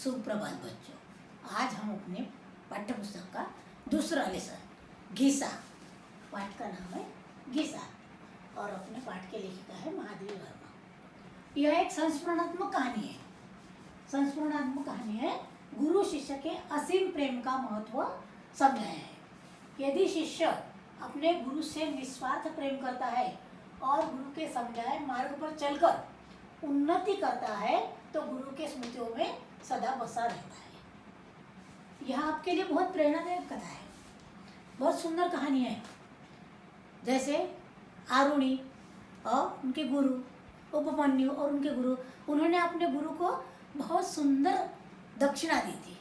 सुप्रभात बच्चों। आज हम अपने पाठ्य पुस्तक का दूसरा लेसन घिसा पाठ का नाम है घिसा और अपने पाठ के लेखिका है महादेवी वर्मा। यह एक संस्मरणात्मक कहानी है। संस्मरणात्मक कहानी है। गुरु शिष्य के असीम प्रेम का महत्व समझाया है। यदि शिष्य अपने गुरु से निस्वार्थ प्रेम करता है और गुरु के समझाए मार्ग पर चलकर उन्नति करता है तो गुरु के स्मृतियों में सदा बसा रहता है। यह आपके लिए बहुत प्रेरणादायक कथा है। बहुत सुंदर कहानी है। जैसे आरुणि और उनके गुरु उपमन्यु और उनके गुरु, उन्होंने अपने गुरु को बहुत सुंदर दक्षिणा दी थी।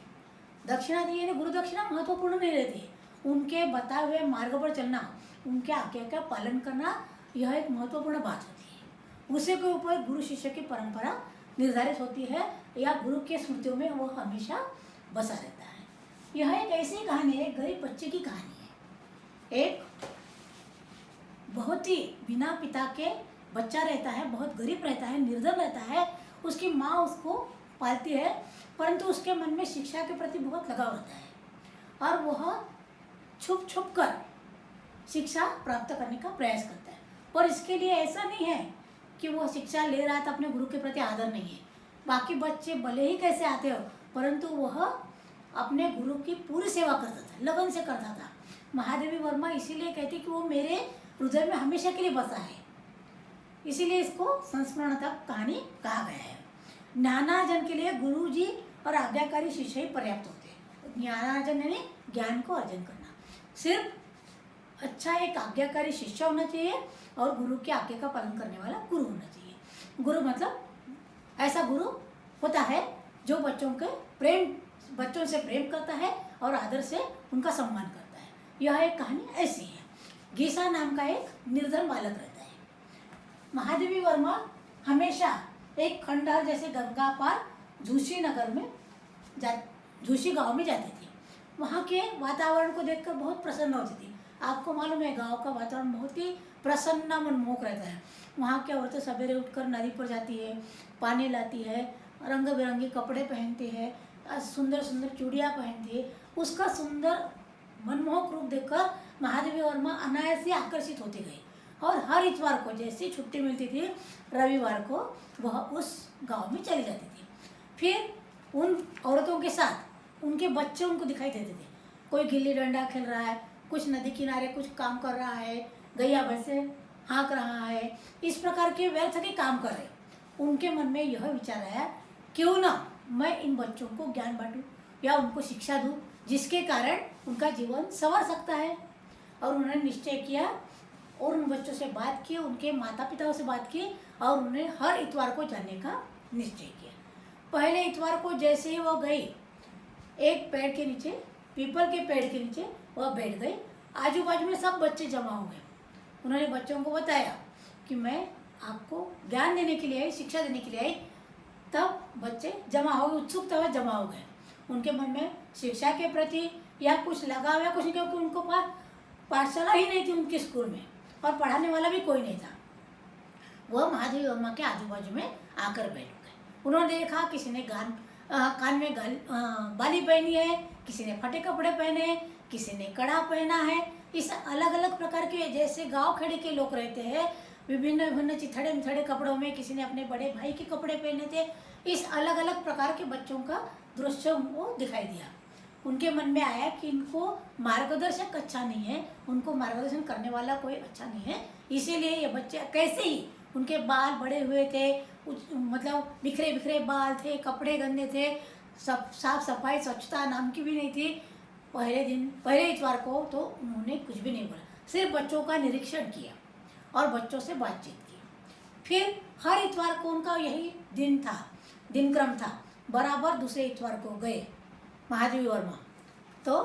दक्षिणा दी यानी गुरु दक्षिणा महत्वपूर्ण नहीं रहती। उनके बताए हुए मार्ग पर चलना, उनके आज्ञा का पालन करना, यह एक महत्वपूर्ण बात होती है। उसी के ऊपर गुरु शिष्य की परंपरा निर्धारित होती है या गुरु के स्मृतियों में वो हमेशा बसा रहता है। यह एक ऐसी कहानी है, गरीब बच्चे की कहानी है। एक बहुत ही बिना पिता के बच्चा रहता है, बहुत गरीब रहता है, निर्धन रहता है। उसकी माँ उसको पालती है, परंतु उसके मन में शिक्षा के प्रति बहुत लगाव रहता है और वह छुप छुप कर शिक्षा प्राप्त करने का प्रयास करता है। पर इसके लिए ऐसा नहीं है कि वो शिक्षा ले रहा था, अपने गुरु के प्रति आदर नहीं है। बाकी बच्चे भले ही कैसे आते हो, परंतु वह अपने गुरु की पूरी सेवा करता था, लगन से करता था। महादेवी वर्मा इसीलिए कहती कि वो मेरे हृदय में हमेशा के लिए बसा है। इसीलिए इसको संस्मरणात्मक कहानी कहा गया है। ज्ञानार्जन के लिए गुरु जी और आज्ञाकारी शिष्य ही पर्याप्त होते हैं। ज्ञानार्जन यानी ज्ञान को अर्जन करना। सिर्फ अच्छा एक आज्ञाकारी शिष्य होना चाहिए और गुरु की आज्ञा का पालन करने वाला गुरु होना चाहिए। गुरु मतलब ऐसा गुरु होता है जो बच्चों से प्रेम करता है और आदर से उनका सम्मान करता है। यह एक कहानी ऐसी है। घिसा नाम का एक निर्धन बालक रहता है। महादेवी वर्मा हमेशा एक खंडहर जैसे गंगा पार झूसी गांव में जाती थी। वहाँ के वातावरण को देखकर बहुत प्रसन्न होती थी। आपको मालूम है, गांव का वातावरण बहुत ही प्रसन्न मनमोहक रहता है। वहाँ की औरतें सवेरे उठकर नदी पर जाती है, पानी लाती है, रंग बिरंगे कपड़े पहनती है, सुंदर सुंदर चूड़ियाँ पहनती है। उसका सुंदर मनमोहक रूप देखकर महादेवी वर्मा अनायास ही आकर्षित होती गई और हर इतवार को जैसी छुट्टी मिलती थी, रविवार को वह उस गांव में चली जाती थी। फिर उन औरतों के साथ उनके बच्चे उनको दिखाई देते थे। कोई गिल्ली डंडा खेल रहा है, कुछ नदी किनारे कुछ काम कर रहा है, गैया भैंसे हाँक रहा है, इस प्रकार के व्यर्थ के काम कर रहे। उनके मन में यह विचार आया, क्यों ना मैं इन बच्चों को ज्ञान बांटूं या उनको शिक्षा दूं, जिसके कारण उनका जीवन संवर सकता है। और उन्होंने निश्चय किया और उन बच्चों से बात की, उनके माता पिताओं से बात की और उन्हें हर इतवार को जाने का निश्चय किया। पहले इतवार को जैसे ही वह गई, एक पेड़ के नीचे, पीपल के पेड़ के नीचे वह बैठ गई। आजू बाजू में सब बच्चे जमा हो गए। उन्होंने बच्चों को बताया कि मैं आपको ज्ञान देने के लिए आई, शिक्षा देने के लिए आई। तब बच्चे जमा हो गए, उत्सुकता में जमा हो गए। उनके मन में शिक्षा के प्रति या कुछ लगाव या कुछ नहीं, क्योंकि उनको पास पाठशाला ही नहीं थी उनके स्कूल में और पढ़ाने वाला भी कोई नहीं था। वह महादेवी वर्मा के आजू बाजू में आकर बैठ गए। उन्होंने देखा किसी ने कान में बाली पहनी है, किसी ने फटे कपड़े पहने हैं, किसी ने कड़ा पहना है। इस अलग अलग प्रकार के, जैसे गांव खेड़े के लोग रहते हैं, विभिन्न विभिन्न चिथड़े मिथड़े कपड़ों में, किसी ने अपने बड़े भाई के कपड़े पहने थे। इस अलग अलग प्रकार के बच्चों का दृश्य उनको दिखाई दिया। उनके मन में आया कि इनको मार्गदर्शक अच्छा नहीं है, उनको मार्गदर्शन करने वाला कोई अच्छा नहीं है। इसीलिए ये बच्चे कैसे ही, उनके बाल बड़े हुए थे, मतलब बिखरे बिखरे बाल थे, कपड़े गंदे थे, सब साफ सफाई स्वच्छता नाम की भी नहीं थी। पहले इतवार को तो उन्होंने कुछ भी नहीं बोला, सिर्फ बच्चों का निरीक्षण किया और बच्चों से बातचीत की। फिर हर इतवार को उनका यही दिनक्रम था। बराबर दूसरे इतवार को गए महादेवी वर्मा। तो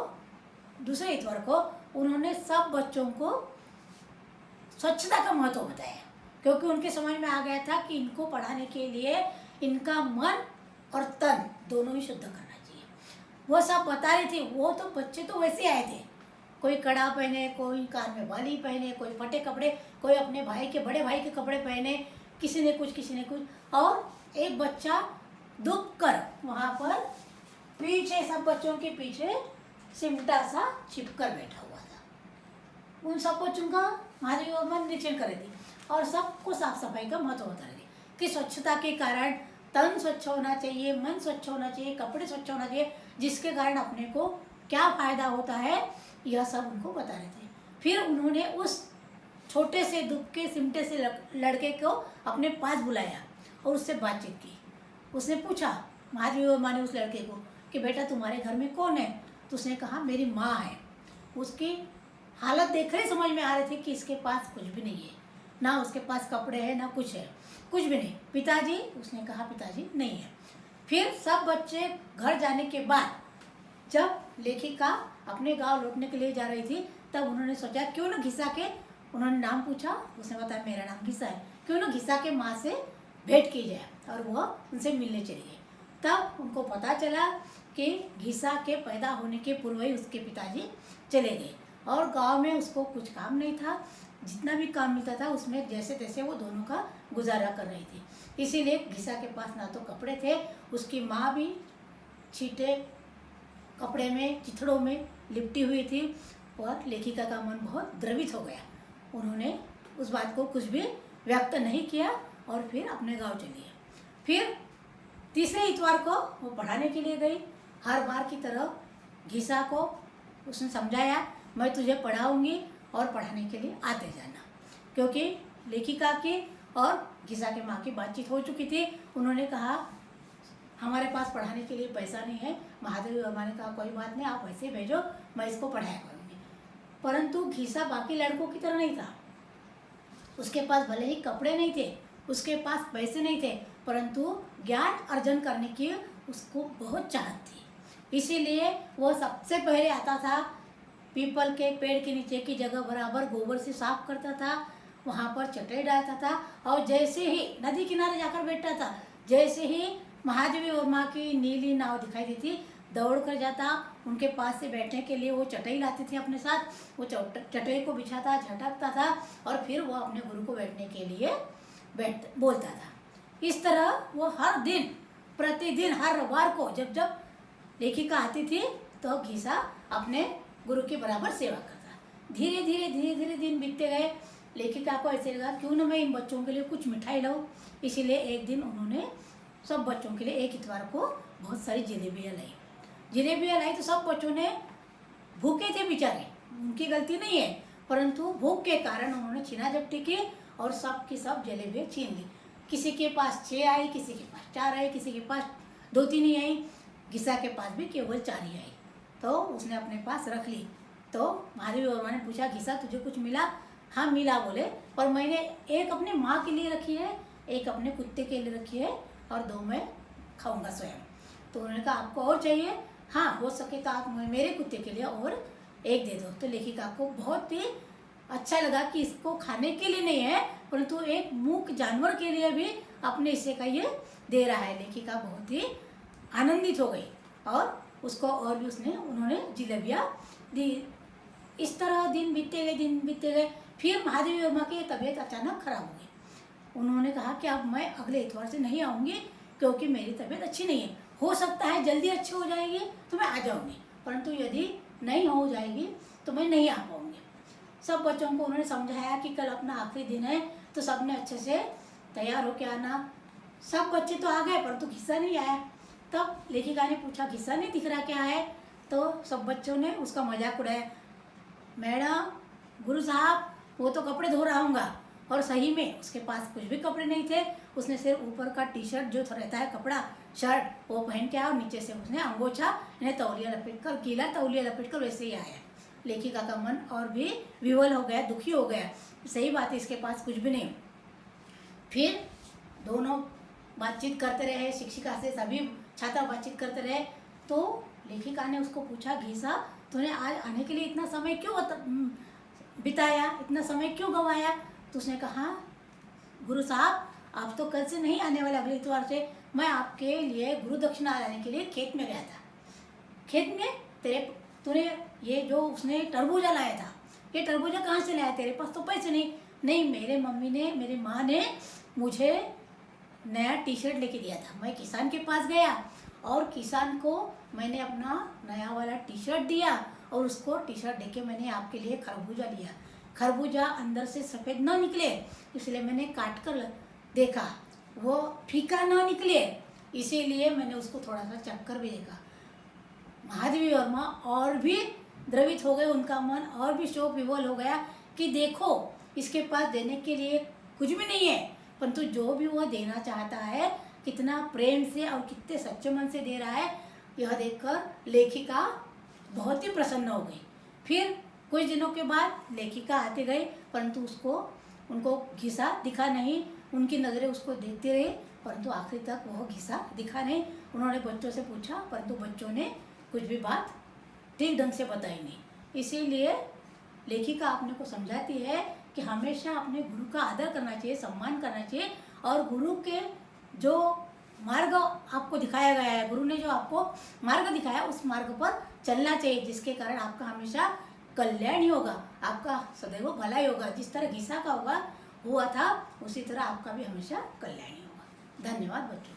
दूसरे इतवार को उन्होंने सब बच्चों को स्वच्छता का महत्व बताया, क्योंकि उनके समझ में आ गया था कि इनको पढ़ाने के लिए इनका मन और तन दोनों ही शुद्ध करना चाहिए। वो सब बता रही थी। वो तो बच्चे तो वैसे आए थे, कोई कड़ा पहने, कोई कान में बाली पहने, कोई फटे कपड़े, कोई अपने बड़े भाई के कपड़े पहने, किसी ने कुछ किसी ने कुछ। और एक बच्चा दुख कर वहाँ पर पीछे सब बच्चों के पीछे सिमटा सा छिपकर बैठा हुआ था। उन सब बच्चों का महादेवी वर्मा निरीक्षण कर रही थी और सबको साफ सफाई का महत्व बता रही थी कि स्वच्छता के कारण तन स्वच्छ होना चाहिए, मन स्वच्छ होना चाहिए, कपड़े स्वच्छ होना चाहिए, जिसके कारण अपने को क्या फायदा होता है, यह सब उनको बता रहे थे। फिर उन्होंने उस छोटे से दुबके सिमटे से लड़के को अपने पास बुलाया और उससे बातचीत की। उसने पूछा महादेवी वर्मा ने उस लड़के को कि बेटा तुम्हारे घर में कौन है? तो उसने कहा मेरी माँ है। उसकी हालत देख कर समझ में आ रही थी कि इसके पास कुछ भी नहीं है, ना उसके पास कपड़े हैं ना कुछ है, कुछ भी नहीं। पिताजी? उसने कहा पिताजी नहीं है। फिर सब बच्चे घर जाने के बाद जब लेखिका अपने गांव लौटने के लिए जा रही थी तब उन्होंने सोचा क्यों ना घिसा के, उन्होंने नाम पूछा, उसने बताया मेरा नाम घिसा है, क्यों ना घिसा के माँ से भेंट की जाए और वह उनसे मिलने चली गई। तब उनको पता चला कि घिसा के पैदा होने के पूर्व ही उसके पिताजी चले गए और गांव में उसको कुछ काम नहीं था, जितना भी काम मिलता था उसमें जैसे तैसे वो दोनों का गुजारा कर रही थी। इसीलिए घिसा के पास ना तो कपड़े थे, उसकी माँ भी छीटे कपड़े में चिथड़ों में लिपटी हुई थी और लेखिका का मन बहुत द्रवित हो गया। उन्होंने उस बात को कुछ भी व्यक्त नहीं किया और फिर अपने गांव चली गई। फिर तीसरे इतवार को वो पढ़ाने के लिए गई। हर बार की तरह घिसा को उसने समझाया मैं तुझे पढ़ाऊंगी और पढ़ाने के लिए आते जाना, क्योंकि लेखिका की और घिसा के माँ की बातचीत हो चुकी थी। उन्होंने कहा हमारे पास पढ़ाने के लिए पैसा नहीं है। महादेवी वर्मा ने कहा कोई बात नहीं, आप पैसे भेजो, मैं इसको पढ़ाया करूँगी। परंतु घिसा बाकी लड़कों की तरह नहीं था। उसके पास भले ही कपड़े नहीं थे, उसके पास पैसे नहीं थे, परंतु ज्ञान अर्जन करने की उसको बहुत चाहत थी। इसीलिए वह सबसे पहले आता था, पीपल के पेड़ के नीचे की जगह बराबर गोबर से साफ करता था, वहाँ पर चटाई डालता था और जैसे ही नदी किनारे जाकर बैठता था, जैसे ही महादेवी वर्मा की नीली नाव दिखाई देती दौड़ कर जाता, उनके पास से बैठने के लिए वो चटाई लाते थे अपने साथ, वो चटाई को बिछाता, झटकता था और फिर वो अपने गुरु को बैठने के लिए बोलता था। इस तरह वो हर दिन प्रतिदिन हर रविवार को जब जब लेखिका आती थी तो घिसा अपने गुरु के बराबर सेवा करता। धीरे धीरे दिन बीतते गए। लेखिका को ऐसे लगा क्यों ना मैं इन बच्चों के लिए कुछ मिठाई लाऊं। इसीलिए एक दिन उन्होंने सब बच्चों के लिए एक इतवार को बहुत सारी जलेबियाँ लाई तो सब बच्चों ने, भूखे थे बेचारे, उनकी गलती नहीं है, परंतु भूख के कारण उन्होंने छीना झपटी की और सब की सब जलेबियाँ छीन ली। किसी के पास 6 आई, किसी के पास 4 आई, किसी के पास 2-3 ही आई, घिसा के पास भी केवल 4 ही आई। तो उसने अपने पास रख ली। तो महादेवी वर्मा ने पूछा घिसा तुझे कुछ मिला? हाँ मिला बोले, पर मैंने एक अपने माँ के लिए रखी है, एक अपने कुत्ते के लिए रखी है और 2 मैं खाऊंगा स्वयं। तो उन्होंने कहा आपको और चाहिए? हाँ हो सके तो आप मेरे कुत्ते के लिए और एक दे दो। तो लेखिका को बहुत ही अच्छा लगा कि इसको खाने के लिए नहीं है परंतु एक मूक जानवर के लिए भी अपने हिस्से का ये दे रहा है। लेखिका बहुत ही आनंदित हो गई और उसको और भी उन्होंने जलेबियाँ दी। इस तरह दिन बीतते गए। फिर महादेवी वर्मा की तबीयत अचानक खराब हो गई। उन्होंने कहा कि अब मैं अगले इतवार से नहीं आऊँगी क्योंकि मेरी तबीयत अच्छी नहीं है, हो सकता है जल्दी अच्छी हो जाएगी तो मैं आ जाऊँगी, परंतु यदि नहीं हो जाएगी तो मैं नहीं आ पाऊँगी। सब बच्चों को उन्होंने समझाया कि कल अपना आखिरी दिन है तो सब ने अच्छे से तैयार होकर आना। सब बच्चे तो आ गए परंतु घिसा नहीं आया। तब लेखिका ने पूछा घिसा नहीं दिख रहा क्या है? तो सब बच्चों ने उसका मजाक उड़ाया, मैडम गुरु साहब वो तो कपड़े धो रहा हूँगा। और सही में उसके पास कुछ भी कपड़े नहीं थे, उसने सिर्फ ऊपर का टी-शर्ट जो रहता है कपड़ा शर्ट वो पहन के आया और नीचे से उसने अंगोछा इन्हें तौलिया लपेट कर, गीला तौलिया लपेट कर वैसे ही आया। लेखिका का मन और भी विवल हो गया, दुखी हो गया, सही बात है इसके पास कुछ भी नहीं। फिर दोनों बातचीत करते रहे, शिक्षिका से सभी छात्र बातचीत करते रहे। तो लेखिका ने उसको पूछा घिसा तूने आज आने के लिए इतना समय क्यों बिताया, इतना समय क्यों गंवाया? तो उसने कहा गुरु साहब आप तो कल से नहीं आने वाले, अगले इतवार से। मैं आपके लिए गुरु दक्षिणा लाने के लिए खेत में गया था। खेत में तूने ये जो उसने तरबूजा लाया था, ये तरबूजा कहाँ से लाया? तेरे पास तो पैसे नहीं। मेरी माँ ने मुझे नया टी-शर्ट लेके दिया था। मैं किसान के पास गया और किसान को मैंने अपना नया वाला टी शर्ट दिया और उसको टी शर्ट देके मैंने आपके लिए खरबूजा लिया। खरबूजा अंदर से सफ़ेद ना निकले इसलिए मैंने काट कर देखा, वो फीका ना निकले इसीलिए मैंने उसको थोड़ा सा चक्कर भी देखा। महादेवी वर्मा और भी द्रवित हो गए, उनका मन और भी शोक विवल हो गया कि देखो इसके पास देने के लिए कुछ भी नहीं है, परंतु जो भी वो देना चाहता है कितना प्रेम से और कितने सच्चे मन से दे रहा है, यह देखकर लेखिका बहुत ही प्रसन्न हो गई। फिर कुछ दिनों के बाद लेखिका आते गए परंतु उनको घिसा दिखा नहीं। उनकी नज़रें उसको देखते रहे परंतु आखिर तक वह घिसा दिखा नहीं। उन्होंने बच्चों से पूछा परंतु बच्चों ने कुछ भी बात ठीक ढंग से बताई नहीं। इसीलिए लेखिका अपने को समझाती है कि हमेशा अपने गुरु का आदर करना चाहिए, सम्मान करना चाहिए और गुरु के जो मार्ग आपको दिखाया गया है, गुरु ने जो आपको मार्ग दिखाया उस मार्ग पर चलना चाहिए, जिसके कारण आपका हमेशा कल्याण ही होगा, आपका सदैव भला ही होगा। जिस तरह गीसा का हुआ था उसी तरह आपका भी हमेशा कल्याण ही होगा। धन्यवाद बच्चों।